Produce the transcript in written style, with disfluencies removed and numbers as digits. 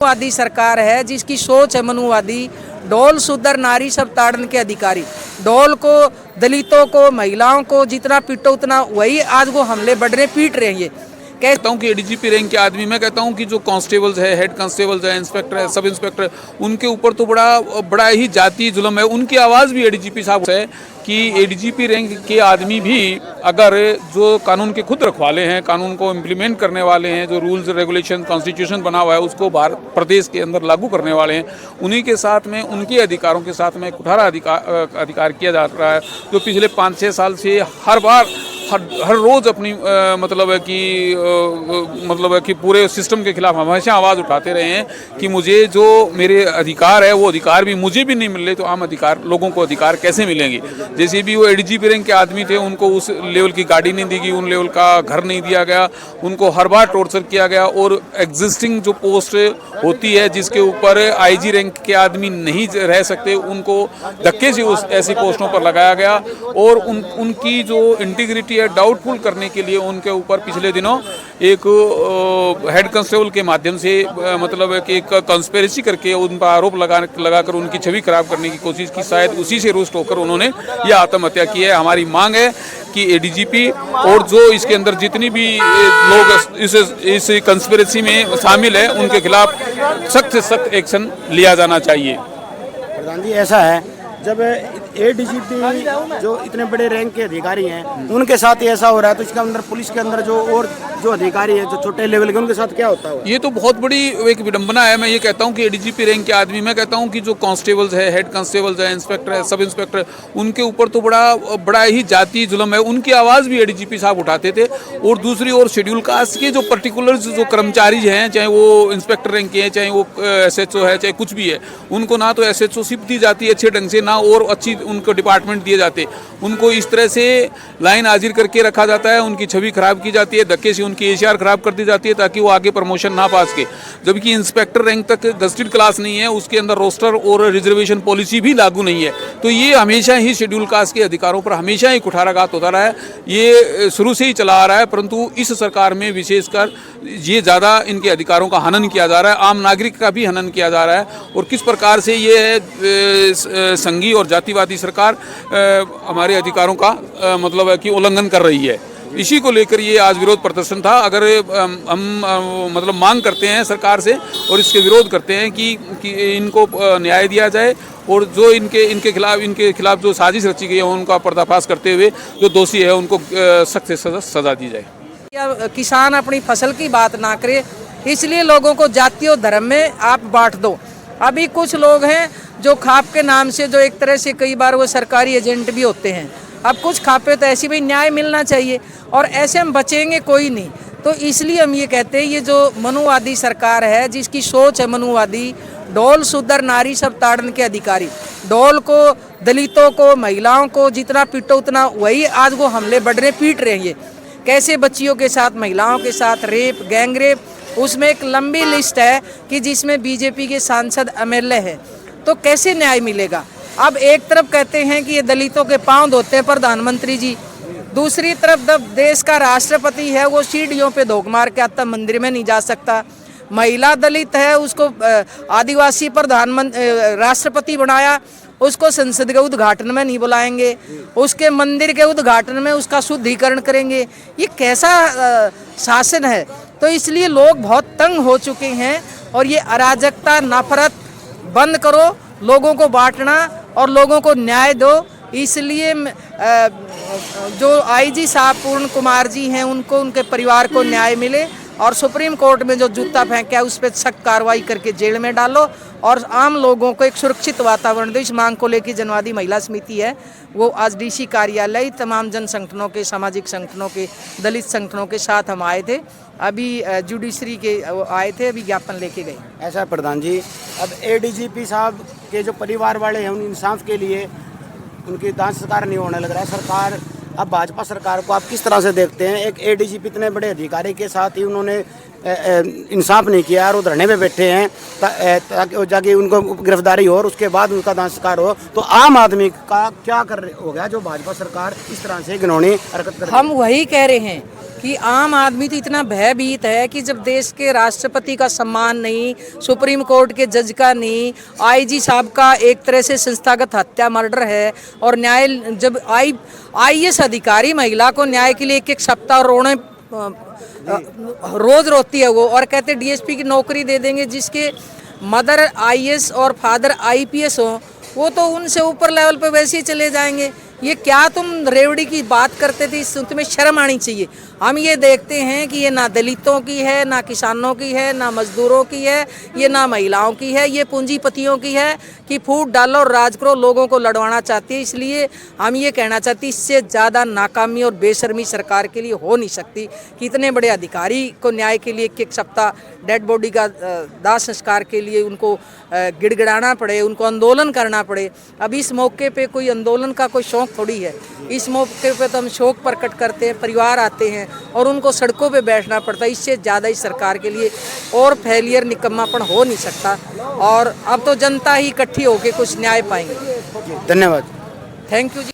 मनुवादी सरकार है जिसकी सोच है मनुवादी। ढोल सुधर नारी सब ताड़न के अधिकारी। ढोल को, दलितों को, महिलाओं को जितना पीटो उतना वही आज वो हमले बढ़ रहे, पीट रहे हैं। ये कहता हूँ कि एडीजीपी रैंक के आदमी, मैं कहता हूँ कि जो कांस्टेबल्स है, हेड कांस्टेबल्स है, इंस्पेक्टर है, सब इंस्पेक्टर है, उनके ऊपर तो बड़ा ही जाति जुल्म है। उनकी आवाज़ भी एडीजीपी साहब है कि एडीजीपी रैंक के आदमी भी अगर जो कानून के खुद रखवाले हैं, कानून को इम्प्लीमेंट करने वाले हैं, जो रूल्स रेगुलेशन कॉन्स्टिट्यूशन बना हुआ है उसको प्रदेश के अंदर लागू करने वाले हैं, उन्हीं के साथ में, उनके अधिकारों के साथ में कुठारा अधिकार किया जा रहा है। जो पिछले 5-6 साल से हर रोज़ अपनी मतलब है कि पूरे सिस्टम के खिलाफ हमेशा आवाज़ उठाते रहे हैं कि मुझे जो मेरे अधिकार है वो अधिकार भी मुझे भी नहीं मिल रहे, तो आम अधिकार लोगों को अधिकार कैसे मिलेंगे। जैसे भी वो एडीजीपी रैंक के आदमी थे, उनको उस लेवल की गाड़ी नहीं दी गई, उन लेवल का घर नहीं दिया गया, उनको हर बार टॉर्चर किया गया। और एग्जिस्टिंग जो पोस्ट होती है जिसके ऊपर आईजी रैंक के आदमी नहीं रह सकते, उनको धक्के से उस ऐसी पोस्टों पर लगाया गया। और उनकी जो इंटीग्रिटी है डाउटफुल करने के लिए उनके ऊपर पिछले दिनों एक हेड कांस्टेबल के माध्यम से मतलब है कि एक कंस्पिरेसी करके उन पर आरोप लगाकर उनकी छवि खराब करने की कोशिश की। शायद उसी से रुष्ट होकर उन्होंने यह आत्महत्या की है। हमारी मांग है कि एडीजीपी और जो इसके अंदर जितनी भी लोग इस कंस्पिरेसी में शामिल है उनके खिलाफ सख्त से सख्त एक्शन लिया जाना चाहिए। प्रधान जी, ऐसा है जब एडीजीपी जो इतने बड़े रैंक के अधिकारी हैं उनके साथ ही ऐसा हो रहा है, तो इसके अंदर पुलिस के अंदर जो अधिकारी है जो छोटे लेवल के, उनके साथ क्या होता है? ये तो बहुत बड़ी एक विडंबना है। मैं ये कहता हूँ कि एडीजीपी रैंक के आदमी, मैं कहता हूँ कि जो कांस्टेबल्स है, हेड कांस्टेबल्स है, इंस्पेक्टर है, सब इंस्पेक्टर, उनके ऊपर तो बड़ा ही जाति जुल्म है। उनकी आवाज़ भी एडीजीपी साहब उठाते थे। और दूसरी ओर शेड्यूल कास्ट के जो पर्टिकुलर जो कर्मचारी हैं, चाहे वो इंस्पेक्टर रैंक के हैं, चाहे वो SHO है, चाहे कुछ भी है, उनको ना तो SHO दी जाती है अच्छे ढंग से, ना और अच्छी उनको डिपार्टमेंट दिए जाते। उनको इस तरह से लाइन हाजिर करके रखा जाता है, उनकी छवि खराब की जाती है, धक्के से उनकी ACR खराब कर दी जाती है ताकि वो आगे प्रमोशन ना पा सके। जबकि इंस्पेक्टर रैंक तक गजटेड क्लास नहीं है, उसके अंदर रोस्टर और रिजर्वेशन पॉलिसी भी लागू नहीं है। तो ये हमेशा ही शेड्यूल कास्ट के अधिकारों पर हमेशा ही कुठाराघात होता रहा है। ये शुरू से ही चला आ रहा है, परंतु इस सरकार में विशेषकर ये ज़्यादा इनके अधिकारों का हनन किया जा रहा है, आम नागरिक का भी हनन किया जा रहा है। और किस प्रकार से ये संघीय और जातिवादी सरकार हमारे अधिकारों का मतलब है कि उल्लंघन कर रही है, इसी को लेकर ये आज विरोध प्रदर्शन था। अगर हम मतलब मांग करते हैं सरकार से और इसके विरोध करते हैं कि इनको न्याय दिया जाए और जो इनके खिलाफ जो साजिश रची गई है उनका पर्दाफाश करते हुए जो दोषी है उनको सख्त से सजा दी जाए। किसान अपनी फसल की बात ना करे, इसलिए लोगों को जाति और धर्म में आप बांट दो। अभी कुछ लोग हैं जो खाप के नाम से, जो एक तरह से कई बार वो सरकारी एजेंट भी होते हैं। अब कुछ खापे तो ऐसी भी न्याय मिलना चाहिए, और ऐसे हम बचेंगे कोई नहीं। तो इसलिए हम ये कहते हैं, ये जो मनुवादी सरकार है जिसकी सोच है मनुवादी। ढोल सुधर नारी सब ताड़न के अधिकारी। ढोल को, दलितों को, महिलाओं को जितना पीटो उतना वही आज वो हमले बढ़ रहे, पीट रहे हैं। ये कैसे बच्चियों के साथ, महिलाओं के साथ रेप, गैंग रेप, उसमें एक लंबी लिस्ट है कि जिसमें बीजेपी के सांसद MLA हैं। तो कैसे न्याय मिलेगा? अब एक तरफ कहते हैं कि ये दलितों के पांव धोते हैं प्रधानमंत्री जी, दूसरी तरफ जब देश का राष्ट्रपति है वो सीढ़ियों पे धोख मार के आता, मंदिर में नहीं जा सकता। महिला दलित है, उसको आदिवासी राष्ट्रपति बनाया, उसको संसद के उद्घाटन में नहीं बुलाएंगे, उसके मंदिर के उद्घाटन में उसका शुद्धिकरण करेंगे। ये कैसा शासन है? तो इसलिए लोग बहुत तंग हो चुके हैं। और ये अराजकता, नफरत बंद करो, लोगों को बांटना और लोगों को न्याय दो। इसलिए जो IG साहब पूर्ण कुमार जी हैं, उनको, उनके परिवार को न्याय मिले, और सुप्रीम कोर्ट में जो जूता फेंका उस पर सख्त कार्रवाई करके जेल में डालो, और आम लोगों को एक सुरक्षित वातावरण दो। इस मांग को लेकर जनवादी महिला समिति है वो आज DC कार्यालय तमाम जन संगठनों के, सामाजिक संगठनों के, दलित संगठनों के साथ हम आए थे। अभी जुडिशरी के आए थे, अभी ज्ञापन लेके गए। ऐसा प्रधान जी, अब एडीजीपी साहब के जो परिवार वाले हैं उन इंसाफ के लिए उनकी दांत सरकार नहीं होने लग रहा है। सरकार, अब भाजपा सरकार को आप किस तरह से देखते हैं? एक एडीजीपी इतने बड़े अधिकारी के साथ ही उन्होंने इंसाफ नहीं किया और वो धरने पे बैठे हैं ताकि जाके उनको गिरफ्तारी हो और उसके बाद उनका दांत सरकार हो। तो आम आदमी का क्या हो गया जो भाजपा सरकार इस तरह से घिनौनी हरकत कर रही है? हम वही कह रहे हैं कि आम आदमी तो इतना भयभीत है कि जब देश के राष्ट्रपति का सम्मान नहीं, सुप्रीम कोर्ट के जज का नहीं, आईजी साहब का एक तरह से संस्थागत हत्या मर्डर है, और न्याय जब आईएएस अधिकारी महिला को न्याय के लिए एक सप्ताह रोने रोज रोती है वो, और कहते डीएसपी की नौकरी दे देंगे, जिसके मदर आईएएस और फादर आईपीएस हो, वो तो उनसे ऊपर लेवल पे वैसे ही चले जाएंगे। ये क्या तुम रेवड़ी की बात करते थे, तुम्हें शर्म आनी चाहिए। हम ये देखते हैं कि ये ना दलितों की है, ना किसानों की है, ना मजदूरों की है, ये ना महिलाओं की है, ये पूंजीपतियों की है कि फूट डालो और राज करो, लोगों को लड़वाना चाहती है। इसलिए हम ये कहना चाहते हैं, इससे ज़्यादा नाकामी और बेशर्मी सरकार के लिए हो नहीं सकती कि इतने बड़े अधिकारी को न्याय के लिए एक सप्ताह डेड बॉडी का दाह संस्कार के लिए उनको गिड़गिड़ाना पड़े, उनको आंदोलन करना पड़े। अब इस मौके पे कोई आंदोलन का कोई शौक थोड़ी है। इस मौके पे तो हम शोक प्रकट करते हैं, परिवार आते हैं और उनको सड़कों पे बैठना पड़ता है। इससे ज़्यादा इस सरकार के लिए और फेलियर, निकम्मापन हो नहीं सकता। और अब तो जनता ही इकट्ठी होकर कुछ न्याय पाएंगे। धन्यवाद। Thank you ji.